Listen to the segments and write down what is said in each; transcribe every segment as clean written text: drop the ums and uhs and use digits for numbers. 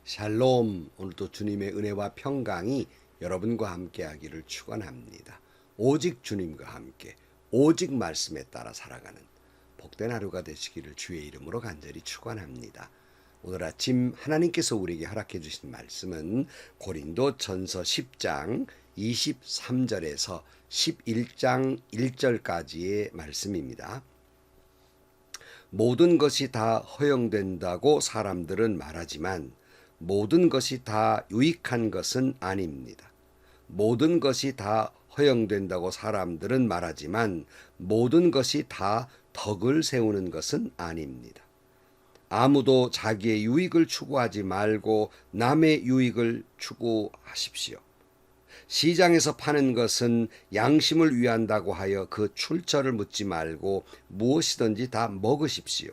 샬롬. 오늘도 주님의 은혜와 평강이 여러분과 함께 하기를 축원합니다. 오직 주님과 함께 오직 말씀에 따라 살아가는 복된 하루가 되시기를 주의 이름으로 간절히 축원합니다. 오늘 아침 하나님께서 우리에게 허락해 주신 말씀은 고린도전서 10장 23절에서 11장 1절까지의 말씀입니다. 모든 것이 다 허용된다고 사람들은 말하지만 모든 것이 다 유익한 것은 아닙니다. 모든 것이 다 허용된다고 사람들은 말하지만 모든 것이 다 덕을 세우는 것은 아닙니다. 아무도 자기의 유익을 추구하지 말고 남의 유익을 추구하십시오. 시장에서 파는 것은 양심을 위한다고 하여 그 출처를 묻지 말고 무엇이든지 다 먹으십시오.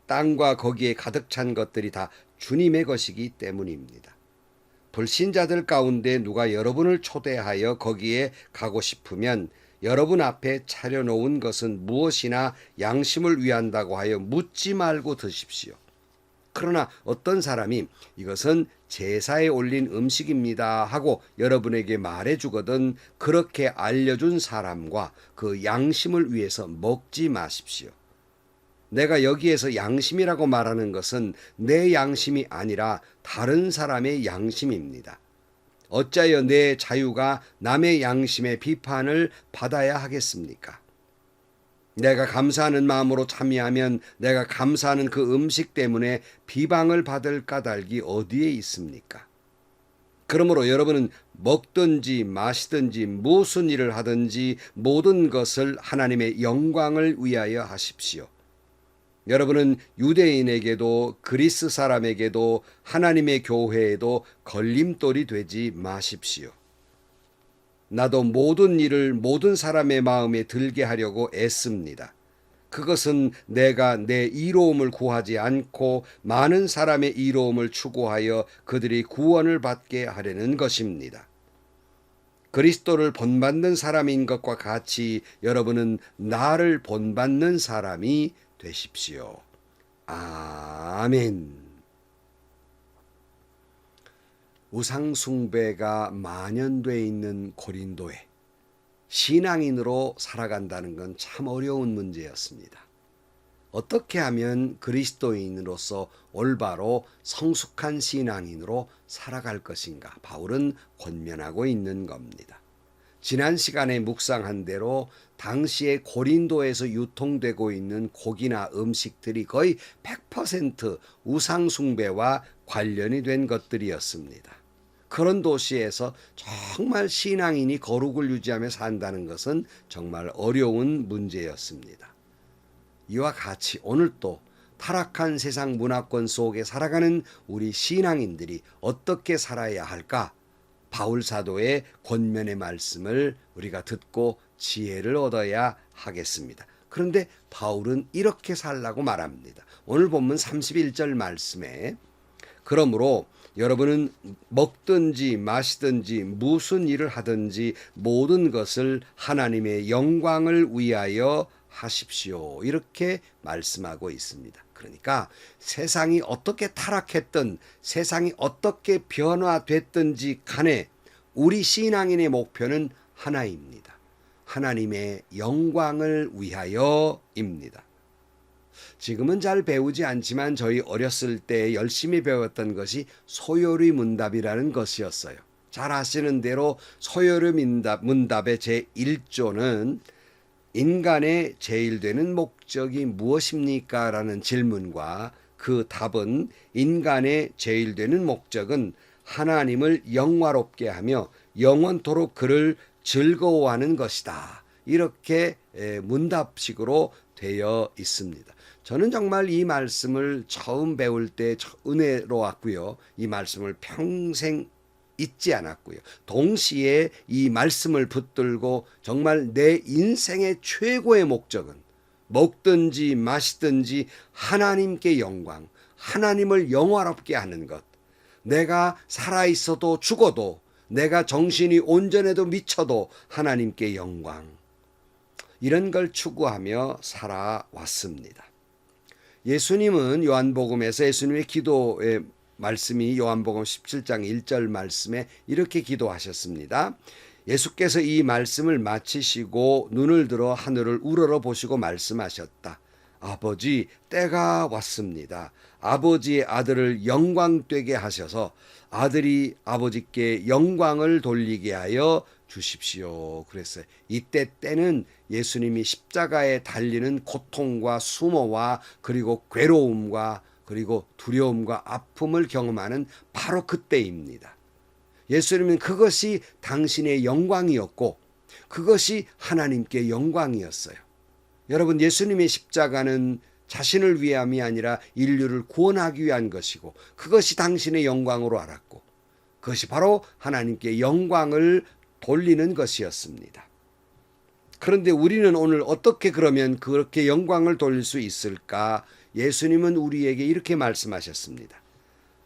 땅과 거기에 가득 찬 것들이 다 주님의 것이기 때문입니다. 불신자들 가운데 누가 여러분을 초대하여 거기에 가고 싶으면 여러분 앞에 차려놓은 것은 무엇이나 양심을 위한다고 하여 묻지 말고 드십시오. 그러나 어떤 사람이 이것은 제사에 올린 음식입니다 하고 여러분에게 말해주거든 그렇게 알려준 사람과 그 양심을 위해서 먹지 마십시오. 내가 여기에서 양심이라고 말하는 것은 내 양심이 아니라 다른 사람의 양심입니다. 어찌하여 내 자유가 남의 양심의 비판을 받아야 하겠습니까? 내가 감사하는 마음으로 참여하면 내가 감사하는 그 음식 때문에 비방을 받을 까닭이 어디에 있습니까? 그러므로 여러분은 먹든지 마시든지 무슨 일을 하든지 모든 것을 하나님의 영광을 위하여 하십시오. 여러분은 유대인에게도 그리스 사람에게도 하나님의 교회에도 걸림돌이 되지 마십시오. 나도 모든 일을 모든 사람의 마음에 들게 하려고 애씁니다. 그것은 내가 내 이로움을 구하지 않고 많은 사람의 이로움을 추구하여 그들이 구원을 받게 하려는 것입니다. 그리스도를 본받는 사람인 것과 같이 여러분은 나를 본받는 사람이 되십시오. 아멘. 우상숭배가 만연돼 있는 고린도에 신앙인으로 살아간다는 건 참 어려운 문제였습니다. 어떻게 하면 그리스도인으로서 올바로 성숙한 신앙인으로 살아갈 것인가 바울은 권면하고 있는 겁니다. 지난 시간에 묵상한 대로 당시에 고린도에서 유통되고 있는 고기나 음식들이 거의 100% 우상숭배와 관련이 된 것들이었습니다. 그런 도시에서 정말 신앙인이 거룩을 유지하며 산다는 것은 정말 어려운 문제였습니다. 이와 같이 오늘도 타락한 세상 문화권 속에 살아가는 우리 신앙인들이 어떻게 살아야 할까? 바울 사도의 권면의 말씀을 우리가 듣고 지혜를 얻어야 하겠습니다. 그런데 바울은 이렇게 살라고 말합니다. 오늘 본문 31절 말씀에 그러므로 여러분은 먹든지 마시든지 무슨 일을 하든지 모든 것을 하나님의 영광을 위하여 하십시오. 이렇게 말씀하고 있습니다. 그러니까 세상이 어떻게 타락했든 세상이 어떻게 변화됐든지 간에 우리 신앙인의 목표는 하나입니다. 하나님의 영광을 위하여입니다. 지금은 잘 배우지 않지만 저희 어렸을 때 열심히 배웠던 것이 소요리 문답이라는 것이었어요. 잘 아시는 대로 소요리 문답의 제1조는 인간의 제일 되는 목적이 무엇입니까? 라는 질문과 그 답은 인간의 제일 되는 목적은 하나님을 영화롭게 하며 영원토록 그를 즐거워하는 것이다. 이렇게 문답식으로 되어 있습니다. 저는 정말 이 말씀을 처음 배울 때 은혜로웠고요. 이 말씀을 평생 잊지 않았고요. 동시에 이 말씀을 붙들고 정말 내 인생의 최고의 목적은 먹든지 마시든지 하나님께 영광, 하나님을 영화롭게 하는 것. 내가 살아있어도 죽어도 내가 정신이 온전해도 미쳐도 하나님께 영광. 이런 걸 추구하며 살아왔습니다. 예수님은 요한복음에서 예수님의 기도의 말씀이 요한복음 17장 1절 말씀에 이렇게 기도하셨습니다. 예수께서 이 말씀을 마치시고 눈을 들어 하늘을 우러러 보시고 말씀하셨다. 아버지, 때가 왔습니다. 아버지의 아들을 영광되게 하셔서 아들이 아버지께 영광을 돌리게 하여 주십시오. 그랬어요. 이때 때는 예수님이 십자가에 달리는 고통과 수모와 그리고 괴로움과 그리고 두려움과 아픔을 경험하는 바로 그때입니다. 예수님은 그것이 당신의 영광이었고 그것이 하나님께 영광이었어요. 여러분, 예수님의 십자가는 자신을 위함이 아니라 인류를 구원하기 위한 것이고 그것이 당신의 영광으로 알았고 그것이 바로 하나님께 영광을 돌리는 것이었습니다. 그런데 우리는 오늘 어떻게 그러면 그렇게 영광을 돌릴 수 있을까? 예수님은 우리에게 이렇게 말씀하셨습니다.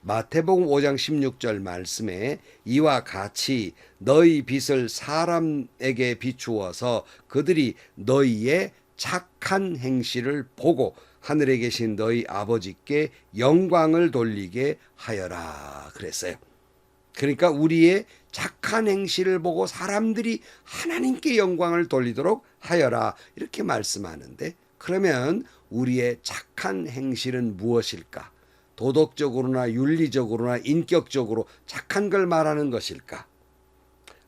마태복음 5장 16절 말씀에 이와 같이 너희 빛을 사람에게 비추어서 그들이 너희의 착한 행실을 보고 하늘에 계신 너희 아버지께 영광을 돌리게 하여라 그랬어요. 그러니까 우리의 착한 행실을 보고 사람들이 하나님께 영광을 돌리도록 하여라 이렇게 말씀하는데, 그러면 우리의 착한 행실은 무엇일까? 도덕적으로나 윤리적으로나 인격적으로 착한 걸 말하는 것일까?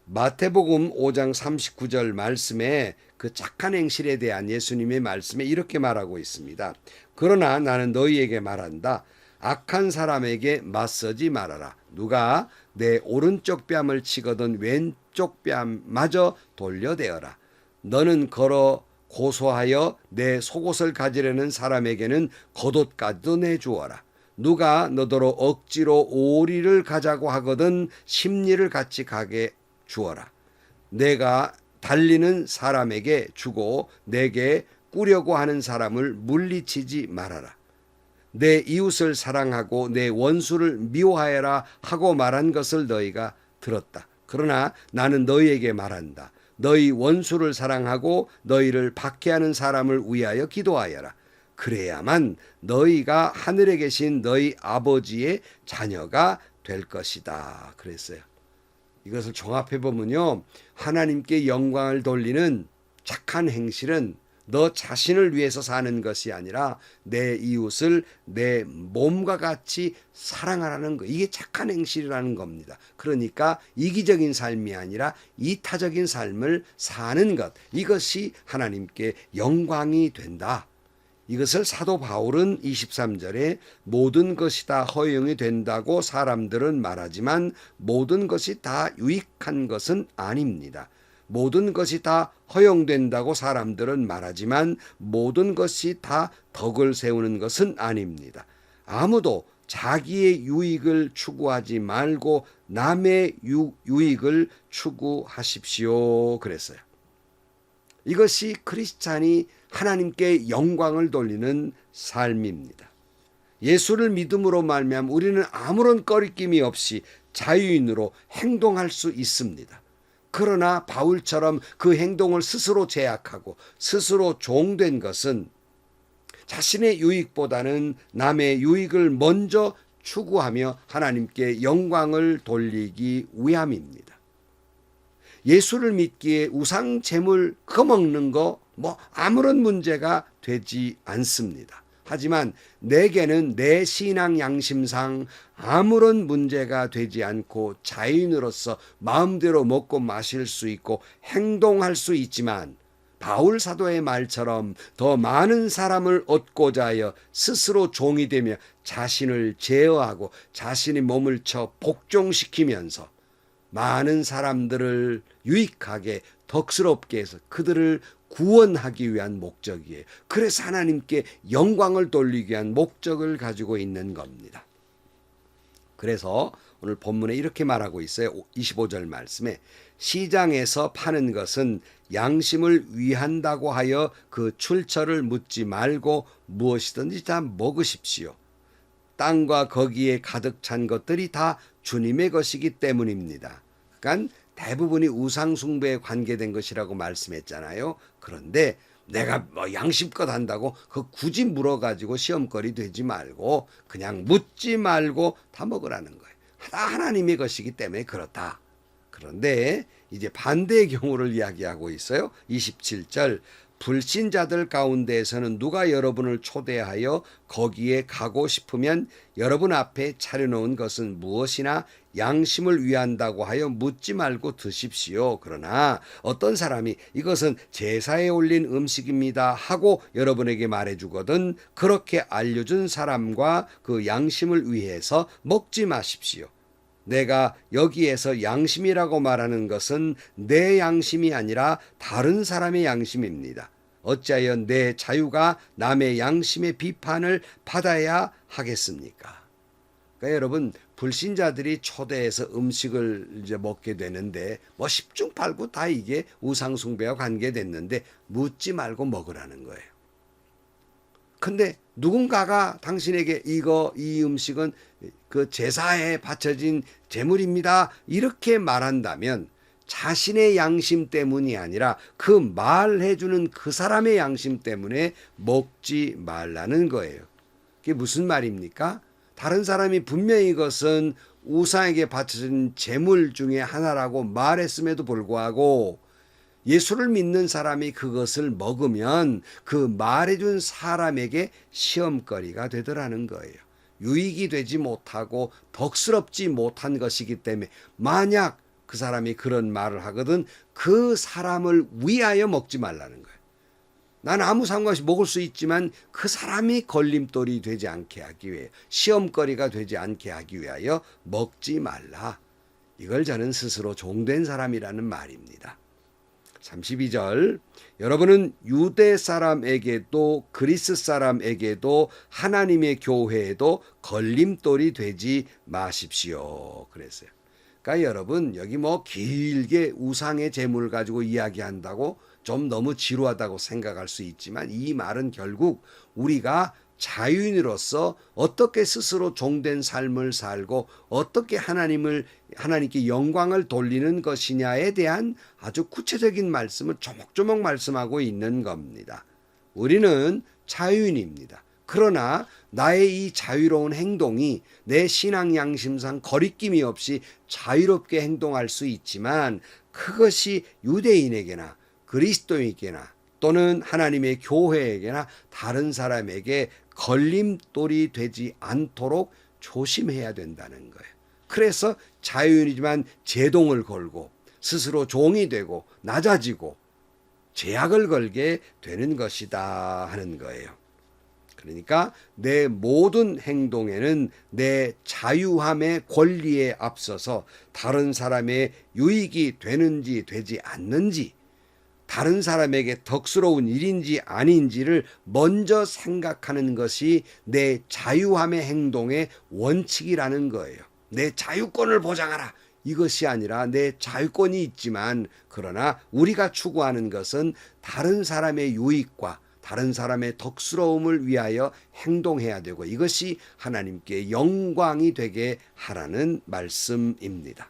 마태복음 5장 39절 말씀에 그 착한 행실에 대한 예수님의 말씀에 이렇게 말하고 있습니다. 그러나 나는 너희에게 말한다. 악한 사람에게 맞서지 말아라. 누가 내 오른쪽 뺨을 치거든 왼쪽 뺨마저 돌려대어라. 너는 걸어 고소하여 내 속옷을 가지려는 사람에게는 겉옷까지도 내주어라. 누가 너더러 억지로 오리를 가자고 하거든 심리를 같이 가게 주어라. 내가 달리는 사람에게 주고 내게 꾸려고 하는 사람을 물리치지 말아라. 내 이웃을 사랑하고 내 원수를 미워하여라 하고 말한 것을 너희가 들었다. 그러나 나는 너희에게 말한다. 너희 원수를 사랑하고 너희를 박해하는 사람을 위하여 기도하여라. 그래야만 너희가 하늘에 계신 너희 아버지의 자녀가 될 것이다. 그랬어요. 이것을 종합해 보면요, 하나님께 영광을 돌리는 착한 행실은 너 자신을 위해서 사는 것이 아니라 내 이웃을 내 몸과 같이 사랑하라는 거, 이게 착한 행실이라는 겁니다. 그러니까 이기적인 삶이 아니라 이타적인 삶을 사는 것, 이것이 하나님께 영광이 된다. 이것을 사도 바울은 23절에 모든 것이 다 허용이 된다고 사람들은 말하지만 모든 것이 다 유익한 것은 아닙니다. 모든 것이 다 허용된다고 사람들은 말하지만 모든 것이 다 덕을 세우는 것은 아닙니다. 아무도 자기의 유익을 추구하지 말고 남의 유익을 추구하십시오 그랬어요. 이것이 크리스찬이 하나님께 영광을 돌리는 삶입니다. 예수를 믿음으로 말미암아 우리는 아무런 꺼리낌이 없이 자유인으로 행동할 수 있습니다. 그러나 바울처럼 그 행동을 스스로 제약하고 스스로 종된 것은 자신의 유익보다는 남의 유익을 먼저 추구하며 하나님께 영광을 돌리기 위함입니다. 예수를 믿기에 우상 제물 그거 먹는 거 아무런 문제가 되지 않습니다. 하지만 내게는 내 신앙 양심상 아무런 문제가 되지 않고 자유인으로서 마음대로 먹고 마실 수 있고 행동할 수 있지만 바울 사도의 말처럼 더 많은 사람을 얻고자 하여 스스로 종이 되며 자신을 제어하고 자신의 몸을 쳐 복종시키면서 많은 사람들을 유익하게 덕스럽게 해서 그들을 구원하기 위한 목적이에요. 그래서 하나님께 영광을 돌리기 위한 목적을 가지고 있는 겁니다. 그래서 오늘 본문에 이렇게 말하고 있어요. 25절 말씀에 시장에서 파는 것은 양심을 위한다고 하여 그 출처를 묻지 말고 무엇이든지 다 먹으십시오. 땅과 거기에 가득 찬 것들이 다 주님의 것이기 때문입니다. 그러니까 대부분이 우상 숭배에 관계된 것이라고 말씀했잖아요. 그런데 내가 뭐 양심껏 한다고 그 굳이 물어가지고 시험거리 되지 말고 그냥 묻지 말고 다 먹으라는 거예요. 하나님의 것이기 때문에 그렇다. 그런데 이제 반대의 경우를 이야기하고 있어요. 27절. 불신자들 가운데에서는 누가 여러분을 초대하여 거기에 가고 싶으면 여러분 앞에 차려놓은 것은 무엇이나 양심을 위한다고 하여 묻지 말고 드십시오. 그러나 어떤 사람이 이것은 제사에 올린 음식입니다 하고 여러분에게 말해주거든 그렇게 알려준 사람과 그 양심을 위해서 먹지 마십시오. 내가 여기에서 양심이라고 말하는 것은 내 양심이 아니라 다른 사람의 양심입니다. 어찌하여 내 자유가 남의 양심의 비판을 받아야 하겠습니까? 그러니까 여러분 불신자들이 초대해서 음식을 이제 먹게 되는데 뭐 10중 8구 다 이게 우상숭배와 관계됐는데 묻지 말고 먹으라는 거예요. 근데 누군가가 당신에게 이 음식은 그 제사에 바쳐진 제물입니다. 이렇게 말한다면 자신의 양심 때문이 아니라 그 말해주는 그 사람의 양심 때문에 먹지 말라는 거예요. 그게 무슨 말입니까? 다른 사람이 분명히 이것은 우상에게 바쳐진 제물 중에 하나라고 말했음에도 불구하고 예수를 믿는 사람이 그것을 먹으면 그 말해준 사람에게 시험거리가 되더라는 거예요. 유익이 되지 못하고 덕스럽지 못한 것이기 때문에 만약 그 사람이 그런 말을 하거든 그 사람을 위하여 먹지 말라는 거예요. 난 아무 상관없이 먹을 수 있지만 그 사람이 걸림돌이 되지 않게 하기 위해 시험거리가 되지 않게 하기 위하여 먹지 말라. 이걸 저는 스스로 종된 사람이라는 말입니다. 32절 여러분은 유대 사람에게도 그리스 사람에게도 하나님의 교회에도 걸림돌이 되지 마십시오. 그랬어요. 그러니까 여러분 여기 뭐 길게 우상의 제물을 가지고 이야기한다고 좀 너무 지루하다고 생각할 수 있지만 이 말은 결국 우리가 자유인으로서 어떻게 스스로 종된 삶을 살고 어떻게 하나님께 영광을 돌리는 것이냐에 대한 아주 구체적인 말씀을 조목조목 말씀하고 있는 겁니다. 우리는 자유인입니다. 그러나 나의 이 자유로운 행동이 내 신앙 양심상 거리낌이 없이 자유롭게 행동할 수 있지만 그것이 유대인에게나 그리스도인에게나 또는 하나님의 교회에게나 다른 사람에게 걸림돌이 되지 않도록 조심해야 된다는 거예요. 그래서 자유인이지만 제동을 걸고 스스로 종이 되고 낮아지고 제약을 걸게 되는 것이다 하는 거예요. 그러니까 내 모든 행동에는 내 자유함의 권리에 앞서서 다른 사람의 유익이 되는지 되지 않는지 다른 사람에게 덕스러운 일인지 아닌지를 먼저 생각하는 것이 내 자유함의 행동의 원칙이라는 거예요. 내 자유권을 보장하라. 이것이 아니라 내 자유권이 있지만 그러나 우리가 추구하는 것은 다른 사람의 유익과 다른 사람의 덕스러움을 위하여 행동해야 되고 이것이 하나님께 영광이 되게 하라는 말씀입니다.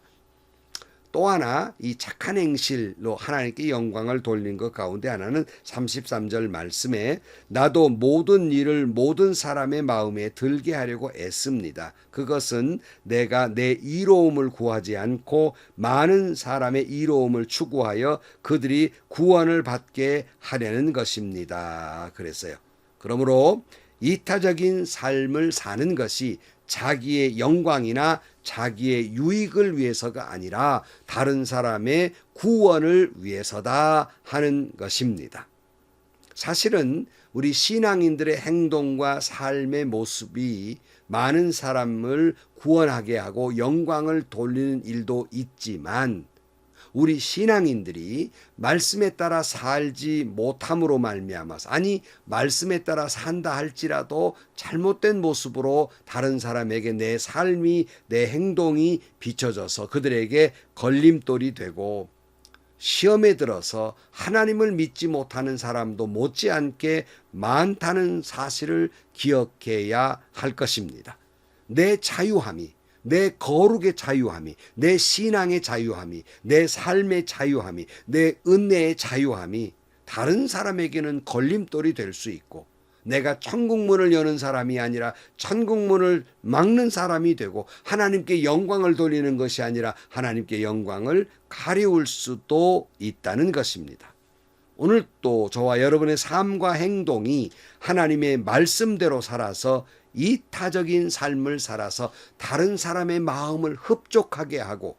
또 하나 이 착한 행실로 하나님께 영광을 돌린 것 가운데 하나는 33절 말씀에 나도 모든 일을 모든 사람의 마음에 들게 하려고 애씁니다. 그것은 내가 내 이로움을 구하지 않고 많은 사람의 이로움을 추구하여 그들이 구원을 받게 하려는 것입니다. 그랬어요. 그러므로 이타적인 삶을 사는 것이 자기의 영광이나 자기의 유익을 위해서가 아니라 다른 사람의 구원을 위해서다 하는 것입니다. 사실은 우리 신앙인들의 행동과 삶의 모습이 많은 사람을 구원하게 하고 영광을 돌리는 일도 있지만 우리 신앙인들이 말씀에 따라 살지 못함으로 말미암아서 아니 말씀에 따라 산다 할지라도 잘못된 모습으로 다른 사람에게 내 삶이 내 행동이 비춰져서 그들에게 걸림돌이 되고 시험에 들어서 하나님을 믿지 못하는 사람도 못지않게 많다는 사실을 기억해야 할 것입니다. 내 자유함이 내 거룩의 자유함이 내 신앙의 자유함이 내 삶의 자유함이 내 은혜의 자유함이 다른 사람에게는 걸림돌이 될 수 있고, 내가 천국문을 여는 사람이 아니라 천국문을 막는 사람이 되고, 하나님께 영광을 돌리는 것이 아니라 하나님께 영광을 가리울 수도 있다는 것입니다. 오늘 또 저와 여러분의 삶과 행동이 하나님의 말씀대로 살아서 이타적인 삶을 살아서 다른 사람의 마음을 흡족하게 하고,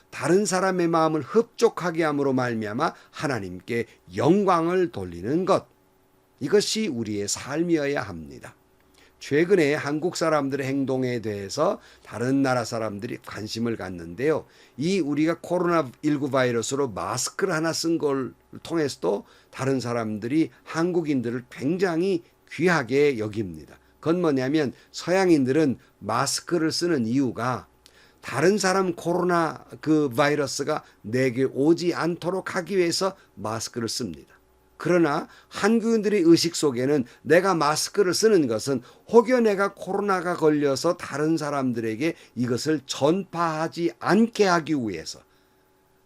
다른 사람의 마음을 흡족하게 함으로 말미암아 하나님께 영광을 돌리는 것, 이것이 우리의 삶이어야 합니다. 최근에 한국 사람들의 행동에 대해서 다른 나라 사람들이 관심을 갖는데요. 이 우리가 코로나19 바이러스로 마스크를 하나 쓴 걸 통해서도 다른 사람들이 한국인들을 굉장히 귀하게 여깁니다. 그건 뭐냐면, 서양인들은 마스크를 쓰는 이유가 다른 사람 코로나 그 바이러스가 내게 오지 않도록 하기 위해서 마스크를 씁니다. 그러나 한국인들의 의식 속에는 내가 마스크를 쓰는 것은 혹여 내가 코로나가 걸려서 다른 사람들에게 이것을 전파하지 않게 하기 위해서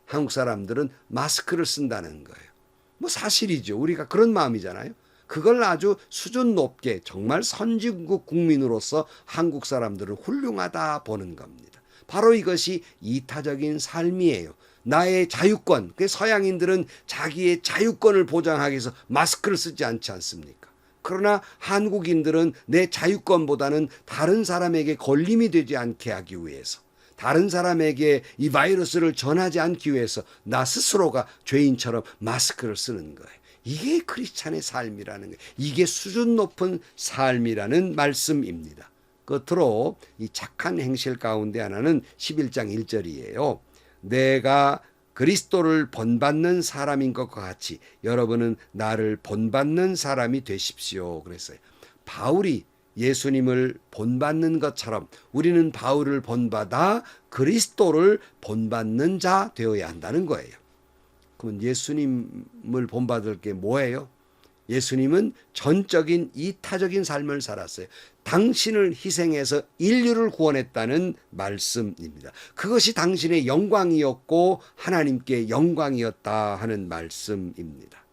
한국 사람들은 마스크를 쓴다는 거예요. 뭐 사실이죠. 우리가 그런 마음이잖아요. 그걸 아주 수준 높게 정말 선진국 국민으로서 한국 사람들은 훌륭하다 보는 겁니다. 바로 이것이 이타적인 삶이에요. 나의 자유권, 그 서양인들은 자기의 자유권을 보장하기 위해서 마스크를 쓰지 않지 않습니까? 그러나 한국인들은 내 자유권보다는 다른 사람에게 걸림이 되지 않게 하기 위해서, 다른 사람에게 이 바이러스를 전하지 않기 위해서 나 스스로가 죄인처럼 마스크를 쓰는 거예요. 이게 크리스찬의 삶이라는 거예요. 이게 수준 높은 삶이라는 말씀입니다. 끝으로 이 착한 행실 가운데 하나는 11장 1절이에요. 내가 그리스도를 본받는 사람인 것과 같이 여러분은 나를 본받는 사람이 되십시오. 그랬어요. 바울이 예수님을 본받는 것처럼 우리는 바울을 본받아 그리스도를 본받는 자 되어야 한다는 거예요. 그러면 예수님을 본받을 게 뭐예요? 예수님은 전적인 이타적인 삶을 살았어요. 당신을 희생해서 인류를 구원했다는 말씀입니다. 그것이 당신의 영광이었고 하나님께 영광이었다 하는 말씀입니다.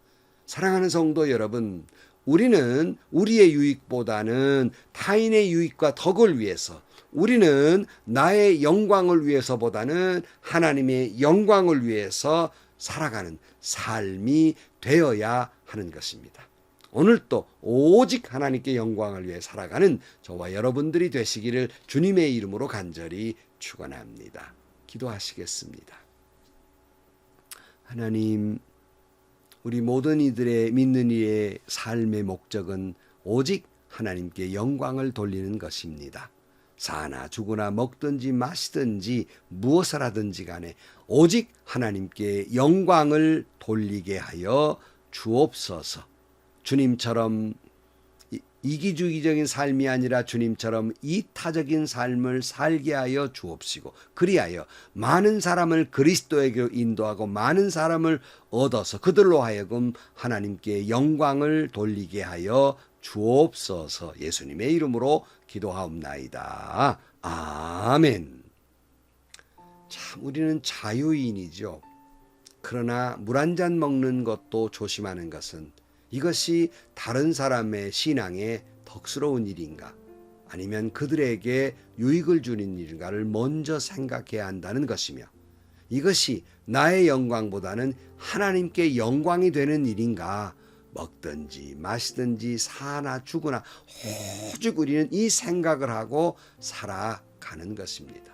사랑하는 성도 여러분, 우리는 우리의 유익보다는 타인의 유익과 덕을 위해서, 우리는 나의 영광을 위해서보다는 하나님의 영광을 위해서 살아가는 삶이 되어야 하는 것입니다. 오늘도 오직 하나님께 영광을 위해 살아가는 저와 여러분들이 되시기를 주님의 이름으로 간절히 축원합니다. 기도하시겠습니다. 하나님, 우리 모든 이들의 믿는 이의 삶의 목적은 오직 하나님께 영광을 돌리는 것입니다. 사나 죽으나 먹든지 마시든지 무엇을 하든지 간에 오직 하나님께 영광을 돌리게 하여 주옵소서. 주님처럼 이기주의적인 삶이 아니라 주님처럼 이타적인 삶을 살게 하여 주옵시고, 그리하여 많은 사람을 그리스도에게로 인도하고 많은 사람을 얻어서 그들로 하여금 하나님께 영광을 돌리게 하여 주옵소서. 예수님의 이름으로 기도하옵나이다. 아멘. 참 우리는 자유인이죠. 그러나 물 한 잔 먹는 것도 조심하는 것은 이것이 다른 사람의 신앙에 덕스러운 일인가, 아니면 그들에게 유익을 주는 일인가를 먼저 생각해야 한다는 것이며, 이것이 나의 영광보다는 하나님께 영광이 되는 일인가, 먹든지 마시든지 사나 죽으나 오직 우리는 이 생각을 하고 살아가는 것입니다.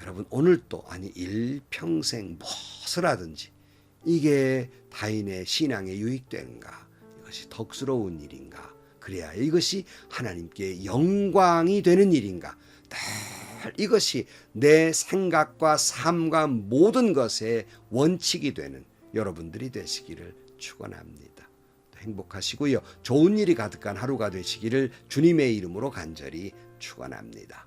여러분, 오늘도 아니 일평생 무엇을 하든지 이게 타인의 신앙에 유익된가, 이것이 덕스러운 일인가, 그래야 이것이 하나님께 영광이 되는 일인가, 늘 이것이 내 생각과 삶과 모든 것의 원칙이 되는 여러분들이 되시기를 축원합니다. 행복하시고요, 좋은 일이 가득한 하루가 되시기를 주님의 이름으로 간절히 축원합니다.